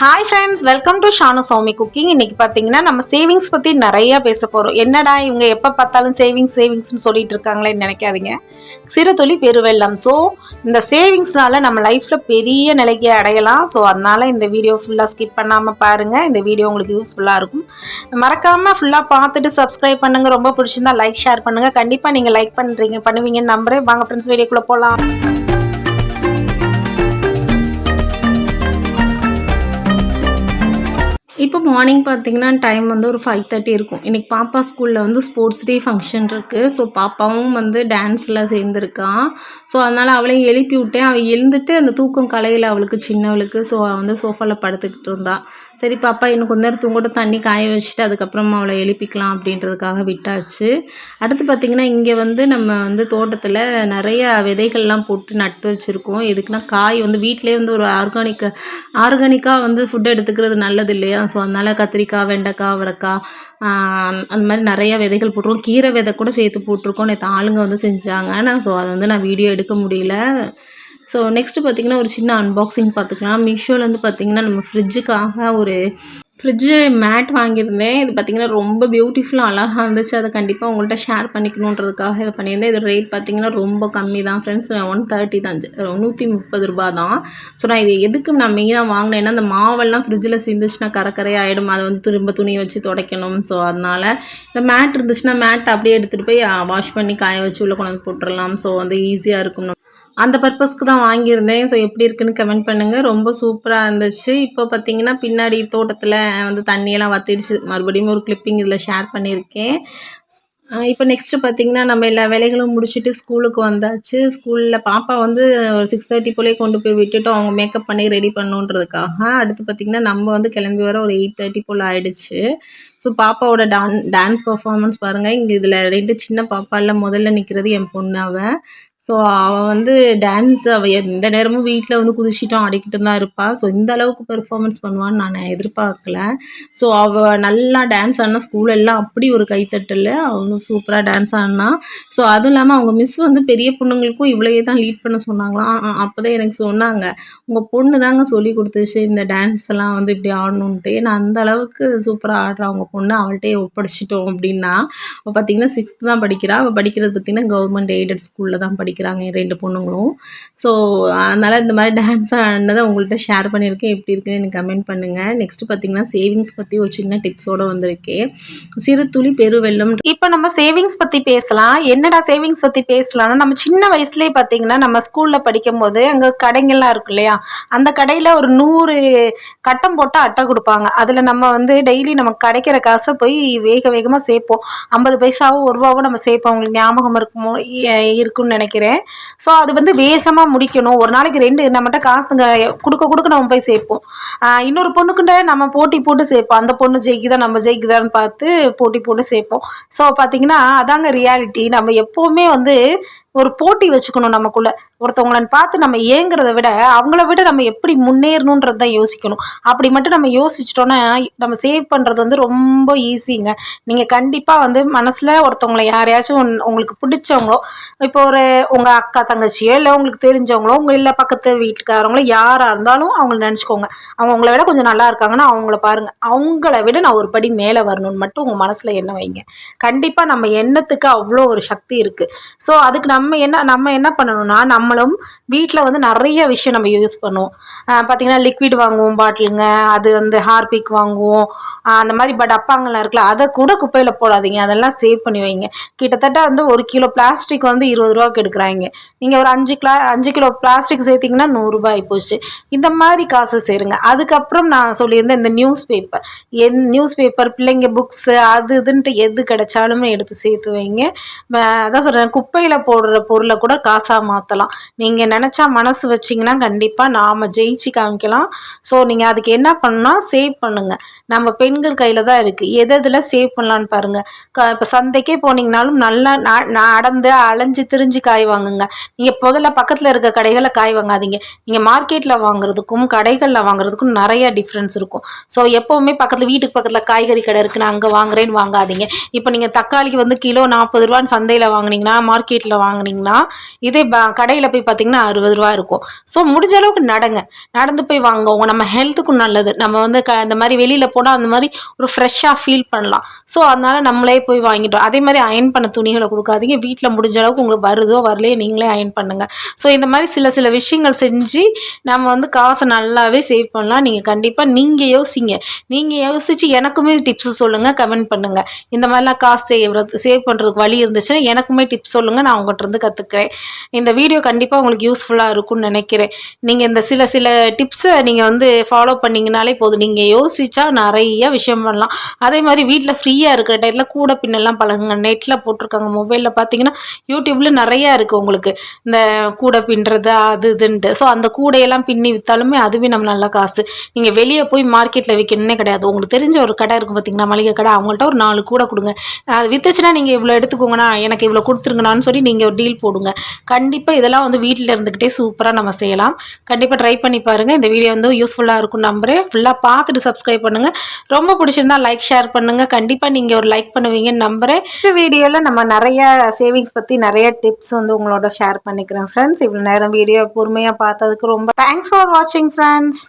Hi friends, welcome to Shanu Soumi cooking. இன்றைக்கி பார்த்தீங்கன்னா நம்ம சேவிங்ஸ் பற்றி நிறையா பேச போகிறோம். என்னடா இவங்க எப்போ பார்த்தாலும் சேவிங்ஸ்னு சொல்லிட்டு இருக்காங்களேன்னு நினைக்காதீங்க. சிறு துளி பெருவெள்ளம். ஸோ இந்த சேவிங்ஸ்னால நம்ம லைஃப்பில் பெரிய நிலைக்கு அடையலாம். ஸோ அதனால் இந்த வீடியோ ஃபுல்லாக ஸ்கிப் பண்ணாமல் பாருங்கள். இந்த வீடியோ உங்களுக்கு யூஸ்ஃபுல்லாக இருக்கும். மறக்காமல் ஃபுல்லாக பார்த்துட்டு சப்ஸ்கிரைப் பண்ணுங்கள். ரொம்ப பிடிச்சிருந்தா லைக் ஷேர் பண்ணுங்கள். கண்டிப்பாக நீங்கள் லைக் பண்ணுவீங்கன்னு நம்புகிறேன். வாங்க ஃப்ரெண்ட்ஸ், வீடியோக்குள்ளே போகலாம். இப்போ மார்னிங் பார்த்தீங்கன்னா டைம் வந்து ஒரு 5:30 இருக்கும். இன்றைக்கி பாப்பா ஸ்கூலில் வந்து ஸ்போர்ட்ஸ் டே ஃபங்க்ஷன் இருக்குது. ஸோ பாப்பாவும் வந்து டான்ஸில் சேர்ந்துருக்கான். ஸோ அதனால் அவளையும் எழுப்பி விட்டேன். அவள் எழுந்துட்டு அந்த தூக்கம் கலையில் அவளுக்கு சின்னவளுக்கு. ஸோ அவள் வந்து சோஃபாவில் படுத்துக்கிட்டு இருந்தாள். சரி பாப்பா இன்னும் கொஞ்ச நேரம் தூங்கிட்டு தண்ணி காய வச்சுட்டு அதுக்கப்புறமா அவளை எழுப்பிக்கலாம் அப்படின்றதுக்காக விட்டாச்சு. அடுத்து பார்த்திங்கன்னா இங்கே வந்து நம்ம வந்து தோட்டத்தில் நிறைய விதைகள்லாம் போட்டு நட்டு வச்சுருக்கோம். எதுக்குன்னா காய் வந்து வீட்டிலே வந்து ஒரு ஆர்கானிக்காக வந்து ஃபுட் எடுத்துக்கிறது நல்லது இல்லையா? ஸோ அதனால் கத்திரிக்காய், வெண்டைக்காய், அவரைக்காய் அந்த மாதிரி நிறையா விதைகள் போட்டிருக்கோம். கீரை விதை கூட சேர்த்து போட்டிருக்கோம். நேற்று ஆளுங்க வந்து செஞ்சாங்க. ஸோ அதை வந்து நான் வீடியோ எடுக்க முடியல. ஸோ நெக்ஸ்ட்டு பார்த்திங்கன்னா ஒரு சின்ன அன்பாக்சிங் பார்த்துக்கலாம். மீஷோவில் பார்த்திங்கன்னா நம்ம ஃப்ரிட்ஜுக்காக ஒரு ஃப்ரிட்ஜு மேட் வாங்கியிருந்தேன். இது பார்த்திங்கன்னா ரொம்ப பியூட்டிஃபுல்லாக அழகாக இருந்துச்சு. அதை கண்டிப்பாக உங்கள்கிட்ட ஷேர் பண்ணிக்கணுன்றதுக்காக இதை பண்ணியிருந்தேன். இது ரேட் பார்த்திங்கன்னா ரொம்ப கம்மி தான் ஃப்ரெண்ட்ஸ். 130 தான், 130 ரூபா தான். ஸோ நான் இது எதுக்கு நான் மெயினாக வாங்கினேன்னா இந்த மாவெல்லாம் ஃப்ரிட்ஜில் சேர்ந்துச்சுன்னா கரை ஆகிடும். அதை வந்து திரும்ப துணியை வச்சு துடைக்கணும். ஸோ அதனால் இந்த மேட் இருந்துச்சுன்னா மேட் அப்படியே எடுத்துகிட்டு போய் வாஷ் பண்ணி காய வச்சு உள்ளே கொண்டு வந்து போட்டுடலாம். ஸோ வந்து ஈஸியாக இருக்கும். அந்த பர்பஸ்க்கு தான் வாங்கியிருந்தேன். ஸோ எப்படி இருக்குன்னு கமெண்ட் பண்ணுங்கள். ரொம்ப சூப்பராக இருந்துச்சு. இப்போ பார்த்திங்கன்னா பின்னாடி தோட்டத்தில் வந்து தண்ணியெல்லாம் வற்றிடுச்சு. மறுபடியும் ஒரு கிளிப்பிங் இதில் ஷேர் பண்ணியிருக்கேன். இப்போ நெக்ஸ்ட்டு பார்த்திங்கன்னா நம்ம எல்லா வேலைகளும் முடிச்சுட்டு ஸ்கூலுக்கு வந்தாச்சு. ஸ்கூலில் பாப்பா வந்து ஒரு 6:30 போலே கொண்டு போய் விட்டுட்டோம். அவங்க மேக்கப் பண்ணி ரெடி பண்ணுன்றதுக்காக. அடுத்து பார்த்திங்கன்னா நம்ம வந்து கிளம்பி வர ஒரு 8:30 போல் ஆகிடுச்சு. ஸோ பாப்பாவோட டான்ஸ் பர்ஃபார்மன்ஸ் பாருங்கள். இங்கே இதில் 2 சின்ன பாப்பாவில் முதல்ல நிற்கிறது என் பொண்ணு. ஸோ அவள் வந்து அவள் எந்த நேரமும் வீட்டில் வந்து குதிச்சிட்டும் ஆடிக்கிட்டு தான் இருப்பாள். ஸோ இந்த அளவுக்கு பெர்ஃபார்மன்ஸ் பண்ணுவான்னு நான் எதிர்பார்க்கல. ஸோ அவள் நல்லா டான்ஸ் ஆடினா ஸ்கூலெல்லாம் அப்படி ஒரு கைத்தட்டல். அவளும் சூப்பராக டான்ஸ் ஆடினா. ஸோ அதுவும் இல்லாமல் அவங்க மிஸ் வந்து பெரிய பொண்ணுங்களுக்கும் இவ்வளையே தான் லீட் பண்ண சொன்னாங்களாம். அப்போ தான் எனக்கு சொன்னாங்க, உங்கள் பொண்ணு தாங்க சொல்லி கொடுத்துச்சு இந்த டான்ஸ் எல்லாம் வந்து இப்படி ஆடணுன்ட்டு. ஏன்னா அந்த அளவுக்கு சூப்பராக ஆடுறா அவங்க பொண்ணு. அவள்கிட்டே ஒப்படைச்சிட்டோம் அப்படின்னா. அவள் பார்த்திங்கன்னா 6th தான் படிக்கிறாள். அவள் படிக்கிறது பார்த்திங்கன்னா கவர்மெண்ட் எய்டட் ஸ்கூலில் தான் படிக்கிறாங்க 2 பொண்ணுங்களும். ஸோ அதனால் இந்த மாதிரி டான்ஸ் ஆனதை உங்கள்கிட்ட ஷேர் பண்ணியிருக்கேன். எப்படி இருக்குன்னு எனக்கு கமெண்ட் பண்ணுங்கள். நெக்ஸ்ட்டு பார்த்திங்கன்னா சேவிங்ஸ் பற்றி ஒரு சின்ன டிப்ஸோடு வந்திருக்கேன். சிறு துளி பெருவெள்ளம். இப்போ நம்ம சேவிங்ஸ் பற்றி பேசலாம். என்னடா சேவிங்ஸ் பற்றி பேசலாம்னா, நம்ம சின்ன வயசுலேயே பார்த்திங்கன்னா நம்ம ஸ்கூலில் படிக்கும் போது அங்கே கடைங்கள்லாம் இருக்கும் இல்லையா? அந்த கடையில் ஒரு 100 கட்டம் போட்டால் அட்டை கொடுப்பாங்க. அதில் நம்ம வந்து டெய்லி நமக்கு கிடைக்கிற காசை போய் வேகமாக சேர்ப்போம். 50 பைசாவோ 1 ரூபாவோ நம்ம சேர்ப்போம். உங்களுக்கு ஞாபகம் இருக்குன்னு நினைக்கிறேன். ஸோ அது வந்து வேகமாக முடிக்கணும். ஒரு நாளைக்கு 2 நம்மகிட்ட காசுங்க கொடுக்க நம்ம போய் சேர்ப்போம். இன்னொரு பொண்ணுக்கிட்ட நம்ம போட்டி போட்டு சேர்ப்போம். அந்த பொண்ணு ஜெயிக்குதா நம்ம ஜெயிக்குதான்னு பார்த்து போட்டி போட்டு சேர்ப்போம். ஸோ பார்த்திங்கன்னா அதாங்க ரியாலிட்டி. நம்ம எப்போவுமே வந்து ஒரு போட்டி வச்சுக்கணும் நமக்குள்ளே. ஒருத்தவங்களை பார்த்து நம்ம ஏங்குறத விட அவங்கள விட நம்ம எப்படி முன்னேறணுன்றது தான் யோசிக்கணும். அப்படி மட்டும் நம்ம யோசிச்சிட்டோன்னா நம்ம சேவ் பண்ணுறது வந்து ரொம்ப ஈஸிங்க. நீங்கள் கண்டிப்பாக வந்து மனசில் ஒருத்தவங்களை யாரையாச்சும் உங்களுக்கு பிடிச்சவங்களோ, இப்போ உங்கள் அக்கா தங்கச்சியோ இல்லை உங்களுக்கு தெரிஞ்சவங்களோ இல்லை பக்கத்து வீட்டுக்காரங்களோ யாராக இருந்தாலும் அவங்கள நினச்சிக்கோங்க. அவங்க உங்களை விட கொஞ்சம் நல்லா இருக்காங்கன்னா அவங்கள பாருங்கள். அவங்கள விட நான் ஒரு படி மேலே வரணும்னு மட்டும் உங்கள் மனசில் எண்ணம் வைங்க. கண்டிப்பாக நம்ம எண்ணத்துக்கு அவ்வளோ ஒரு சக்தி இருக்குது. ஸோ அதுக்கு நம்ம என்ன பண்ணணும்னா, நம்மளும் வீட்டில் வந்து நிறைய விஷயம் நம்ம யூஸ் பண்ணுவோம். பார்த்திங்கன்னா லிக்விட் வாங்குவோம், பாட்டிலுங்க, அது வந்து ஹார்பிக் வாங்குவோம். அந்த மாதிரி டப்பாங்கள்லாம் இருக்குல்ல, அதை கூட குப்பையில் போடாதீங்க. அதெல்லாம் சேவ் பண்ணி வைங்க. கிட்டத்தட்ட வந்து 1 கிலோ பிளாஸ்டிக் வந்து 20 ரூபாய்க்கு எடுக்கிறாங்க. நீங்கள் ஒரு 5 கிலோ பிளாஸ்டிக் சேர்த்திங்கன்னா 100 ரூபாய் ஆகிப்போச்சு. இந்த மாதிரி காசு சேருங்க. அதுக்கப்புறம் நான் சொல்லியிருந்தேன் இந்த நியூஸ் பேப்பர் பிள்ளைங்க புக்ஸு அது இதுன்ட்டு எது கிடைச்சாலுமே எடுத்து சேர்த்து வைங்க. அதான் சொல்கிறேன், குப்பையில் போடுற பொருளை கூட காசாக மாற்றலாம். நீங்கள் நினச்சா மனசு வச்சிங்கன்னா கண்டிப்பாக நாம் ஜெயிச்சு காமிக்கலாம். ஸோ நீங்கள் அதுக்கு என்ன பண்ணணும்னா சேவ் பண்ணுங்கள். நம்ம பெண்கள் கையில் தான் இருக்குது. எதில் சேவ் பண்ணலான்னு பாருங்கள். இப்போ சந்தைக்கே போனீங்கனாலும் நல்லா நடந்து அலைஞ்சு திரிஞ்சு காய் வாங்குங்க. நீங்கள் முதல்ல பக்கத்தில் இருக்க கடைகளில் காய் வாங்காதீங்க. நீங்கள் மார்க்கெட்டில் வாங்குறதுக்கும் கடைகளில் வாங்குறதுக்கும் நிறையா டிஃப்ரென்ஸ் இருக்கும். ஸோ எப்போவுமே வீட்டுக்கு பக்கத்தில் காய்கறி கடை இருக்குன்னு அங்கே வாங்குறேன்னு வாங்காதீங்க. இப்போ நீங்கள் தக்காளிக்கு வந்து கிலோ 40 ரூபான்னு சந்தையில் வாங்கினீங்கன்னா மார்க்கெட்டில் வாங்கினீங்க வாங்குனீங்கன்னா இதே கடையில் போய் பார்த்தீங்கன்னா 60 ரூபா இருக்கும். ஸோ முடிஞ்ச அளவுக்கு நடந்து போய் வாங்குவோம். நம்ம ஹெல்த்துக்கும் நல்லது. நம்ம வந்து இந்த மாதிரி வெளியில் போனால் அந்த மாதிரி ஒரு ஃப்ரெஷ்ஷாக ஃபீல் பண்ணலாம். ஸோ அதனால நம்மளே போய் வாங்கிட்டோம். அதே மாதிரி அயன் பண்ண துணிகளை கொடுக்காதீங்க. வீட்டில் முடிஞ்ச அளவுக்கு உங்களுக்கு வருதோ வரலையோ நீங்களே அயன் பண்ணுங்கள். ஸோ இந்த மாதிரி சில விஷயங்கள் செஞ்சு நம்ம வந்து காசை நல்லாவே சேவ் பண்ணலாம். நீங்கள் கண்டிப்பாக நீங்கள் யோசிச்சு எனக்குமே டிப்ஸ் சொல்லுங்கள், கமெண்ட் பண்ணுங்கள். இந்த மாதிரிலாம் காசு சேவ் பண்ணுறதுக்கு வழி இருந்துச்சுன்னா எனக்குமே டிப்ஸ் சொல்லுங்கள், நான் உங்கள்கிட்ட இருந்து கற்றுக்கிறேன். இந்த வீடியோ கண்டிப்பாக உங்களுக்கு யூஸ்ஃபுல்லாக இருக்கும்னு நினைக்கிறேன். நீங்கள் இந்த சில டிப்ஸை நீங்கள் வந்து ஃபாலோ பண்ணிங்கனாலே போதும். நீங்கள் யோசிச்சா நிறைய விஷயம் பண்ணலாம். அதே மாதிரி வீட்டில் ஃப்ரீயாக இருக்கிற டைத்தில் கூட பின்னெல்லாம் பழகுங்க. நெட்டில் போட்டிருக்காங்க, மொபைலில் பார்த்தீங்கன்னா யூடியூப்பில் நிறையா இருக்குது உங்களுக்கு இந்த கூடை பின்னுறது அது இதுன்ட்டு. ஸோ அந்த கூடையெல்லாம் பின்னி விற்றாலுமே அதுவே நம்ம நல்ல காசு. நீங்கள் வெளியே போய் மார்க்கெட்டில் விற்கணுன்னே கிடையாது. உங்களுக்கு தெரிஞ்ச ஒரு கடை இருக்குது பார்த்தீங்கன்னா, மளிகை கடை, அவங்கள்ட்ட ஒரு 4 கூடை கொடுங்க. அது விற்றுச்சுன்னா நீங்கள் இவ்வளோ எடுத்துக்கோங்கண்ணா, எனக்கு இவ்வளோ கொடுத்துருங்கண்ணான்னு சொல்லி நீங்கள் ஒரு டீல் போடுங்க. கண்டிப்பாக இதெல்லாம் வந்து வீட்டில் இருந்துக்கிட்டே சூப்பராக நம்ம செய்யலாம். கண்டிப்பாக ட்ரை பண்ணி பாருங்கள். இந்த வீடியோ வந்து யூஸ்ஃபுல்லாக இருக்கும் நம்புறேன். ஃபுல்லாக பார்த்துட்டு சப்ஸ்கிரைப் பண்ணுங்கள். ரொம்ப பிடிச்சிருந்தா லைக் ஷேர் பண்ணுங்கள். கண்டிப்பாக நீங்கள் ஒரு லைக் பண்ணுவீங்கன்னு நம்புகிறேன். நெக்ஸ்ட் வீடியோவில் நம்ம நிறைய சேவிங்ஸ் பற்றி நிறைய டிப்ஸ் வந்து உங்களோட ஷேர் பண்ணிக்கிறேன் ஃப்ரெண்ட்ஸ். இவ்வளோ நேரம் வீடியோ பொறுமையாக பார்த்ததுக்கு ரொம்ப தேங்க்ஸ் ஃபார் வாட்சிங் ஃப்ரெண்ட்ஸ்.